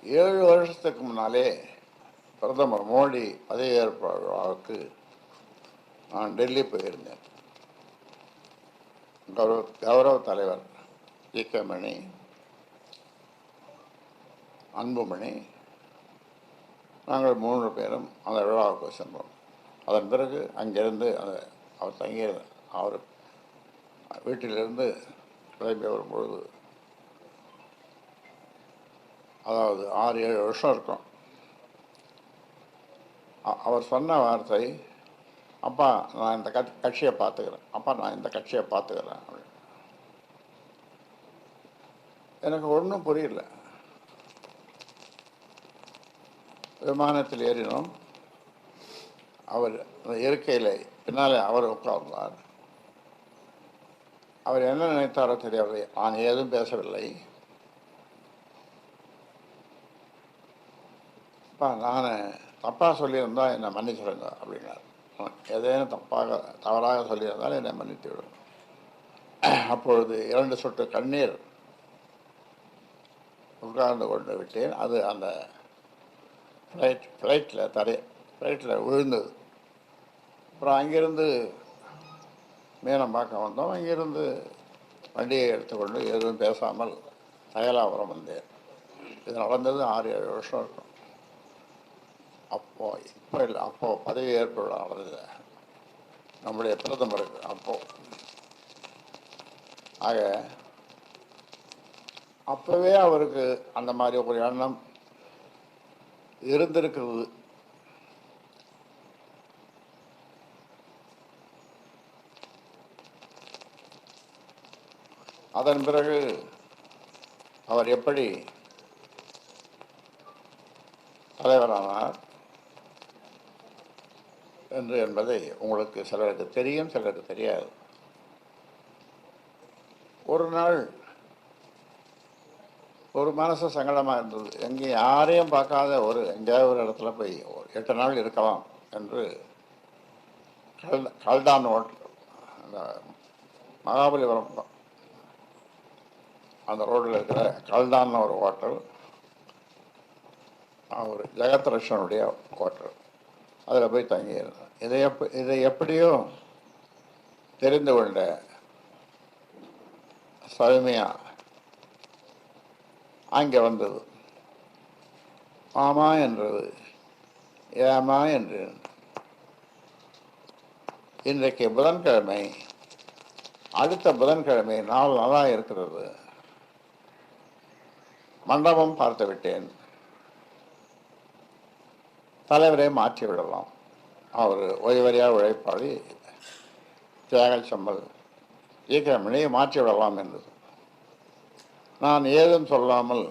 7 வருஷத்துக்கு முன்னாலே பிரதமர் மோடி பதவியேற்பு விழாவுக்கு நான் டெல்லி போயிருந்தேன். கௌரவ தலைவர் கே மணி, அன்புமணி, நாங்கள் 3 பேரும் அந்த விழாவுக்கு சென்றோம். அதன் பிறகு அங்கிருந்து அவர் தங்கிய அவர் வீட்டிலிருந்து கிளம்பி வரும்பொழுது, அதாவது 6-7 வருஷம் இருக்கும், அவர் சொன்ன வார்த்தை, அப்பா நான் இந்த கட்சியை பார்த்துக்கிறேன், அப்பா நான் இந்த கட்சியை பார்த்துக்கிறேன் அப்படின்னு. எனக்கு ஒன்றும் புரியல. விமானத்தில் ஏறினோம். அவர் இருக்கையில் பின்னாலே அவர் உட்கார்ந்தார். அவர் என்ன நினைத்தாரோ தெரியவில்லை. நான் ஏதும் பேசவில்லை. அப்பா நான் தப்பாக சொல்லியிருந்தால் என்னை மன்னிச்சிடுங்க அப்படின்னார். ஏதேனும் தவறாக சொல்லியிருந்தால் என்னை மன்னித்து விடும். அப்பொழுது 2 சொட்டு கண்ணீர் உட்கார்ந்து கொண்டு விட்டேன். அது அந்த ஃப்ளைட்டில் விழுந்தது. அப்புறம் அங்கிருந்து மீனம்பாக்கம் வந்தோம். அங்கிருந்து வண்டியை எடுத்துக்கொண்டு எதுவும் பேசாமல் தயலாபுரம் வந்தேன். இது நடந்தது 6-7 வருஷம் இருக்கும். இப்போ இல்லை, அப்போது பதவி ஏற்பு நடந்தது நம்முடைய பிரதமருக்கு. ஆக அப்போவே அவருக்கு அந்த மாதிரி ஒரு எண்ணம் இருந்திருக்கிறது. அதன் பிறகு அவர் எப்படி தலைவரானார் என்பதை உங்களுக்கு சிலருக்கு தெரியும், சிலருக்கு தெரியாது. ஒரு நாள் ஒரு மனசு சங்கடமாக இருந்தது. எங்கேயும் யாரையும் பார்க்காத எங்கேயாவது ஒரு இடத்துல போய் 8 நாள் இருக்கலாம் என்று கல்டான் ஹோட்டல், அந்த மகாபலிபுரம் அந்த ரோட்டில் இருக்கிற கல்டான்னு ஒரு ஹோட்டல், ஒரு ஜெகத்ரட்சனுடைய ஹோட்டல், அதில் போய் தங்கியிருந்தேன். இதை எப்படியோ தெரிந்து கொண்ட சௌமியா அங்கே வந்தது. மாமா என்றது, ஏமா என்று. இன்றைக்கு புதன்கிழமை, அடுத்த புதன்கிழமை நாள் நல்லா இருக்கிறது. மண்டபம் பார்த்து விட்டேன். தலைவரை மாற்றி விடலாம். அவர் ஓய்வறியா உழைப்பாளி தியாகச்சம்பல் இயக்கமணியை மாற்றி விடலாம் என்றது. நான் ஏதும் சொல்லாமல்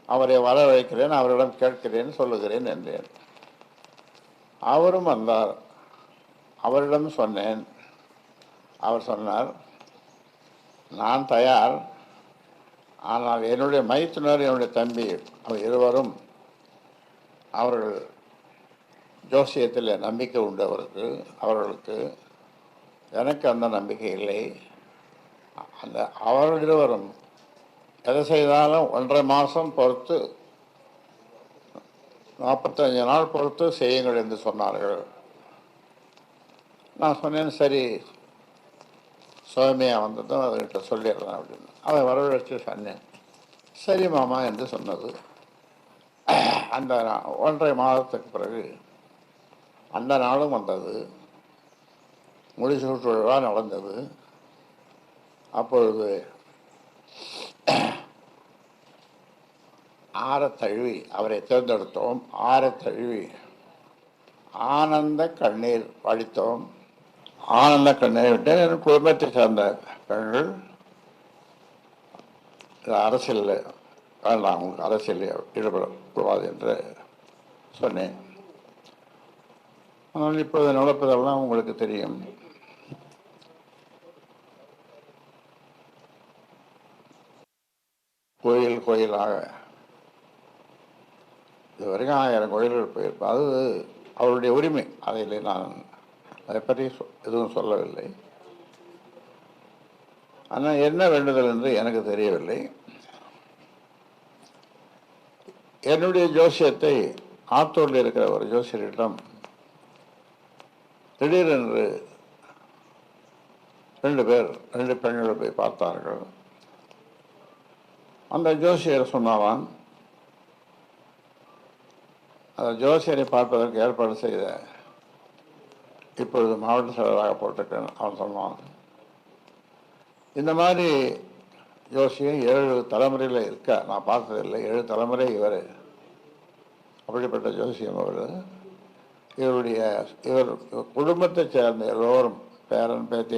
அவரை வரவழைக்கிறேன், அவரிடம் கேட்கிறேன், சொல்லுகிறேன் என்றேன். அவரும் வந்தார். அவரிடம் சொன்னேன். அவர் சொன்னார், நான் தயார், ஆனால் என்னுடைய மைத்துனர், என்னுடைய தம்பி, அவர் இருவரும் அவர்கள் ஜோசியத்தில் நம்பிக்கை உண்டு அவர்களுக்கு. எனக்கு அந்த நம்பிக்கை இல்லை. அவர்கள் இருவரும் எதை செய்தாலும் 1.5 மாதம் பொறுத்து, 45 நாள் பொறுத்து செய்யுங்கள் என்று சொன்னார்கள். நான் சொன்னேன், சரி சௌமியா வந்ததும் அவர்கிட்ட சொல்லிடுறேன் அப்படின்னு. அதை வரவழைச்சு சொன்னேன். சரி மாமா என்று சொன்னது. அந்த 1.5 மாதத்துக்கு பிறகு அந்த நாளும் வந்தது. முடிசூட்டு விழா நடந்தது. அப்பொழுது ஆரத்தழுவி அவரை தேர்ந்தெடுத்தோம். ஆரத்தழுவி ஆனந்த கண்ணீர் வடித்தோம். ஆனந்த கண்ணீர் விட்டு என் குடும்பத்தை சேர்ந்த பெண்கள், அரசியலில் வேண்டாம், உங்களுக்கு அரசியலில் ஈடுபடக்கூடாது என்று சொன்னேன். ஆனால் இப்போது நடப்பதெல்லாம் உங்களுக்கு தெரியும். கோயிலாக இது வரைக்கும் 1000 கோயில்கள் போயிருப்பேன். அது அவருடைய உரிமை. அதில் நான் அதை பற்றி எதுவும் சொல்லவில்லை. ஆனால் என்ன வேண்டுதல் என்று எனக்கு தெரியவில்லை. என்னுடைய ஜோசியத்தை ஆத்தூரில் இருக்கிற ஒரு ஜோசியரிடம் திடீரென்று 2 பெண்கள் போய் பார்த்தார்கள். அந்த ஜோசியர் சொன்னான், அந்த ஜோசியரை பார்ப்பதற்கு ஏற்பாடு செய்த இப்பொழுது மாவட்ட செயலராக போட்டிருக்கேன். அவன் சொன்னான், இந்த மாதிரி ஜோசியம் 7 தலைமுறையில் இருக்க நான் பார்த்ததில்லை. 7 தலைமுறை இவர், அப்படிப்பட்ட ஜோசியம் அவர். இவர் குடும்பத்தைச் சேர்ந்த எல்லோரும் பேரன் பேத்தி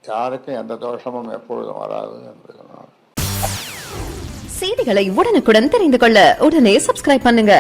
யாருக்கும் எந்த தோஷமும் எப்பொழுதும் வராது என்று சொன்னார். செய்திகளை உடனுக்குடன் தெரிந்து கொள்ள உடனே சப்ஸ்கிரைப் பண்ணுங்க.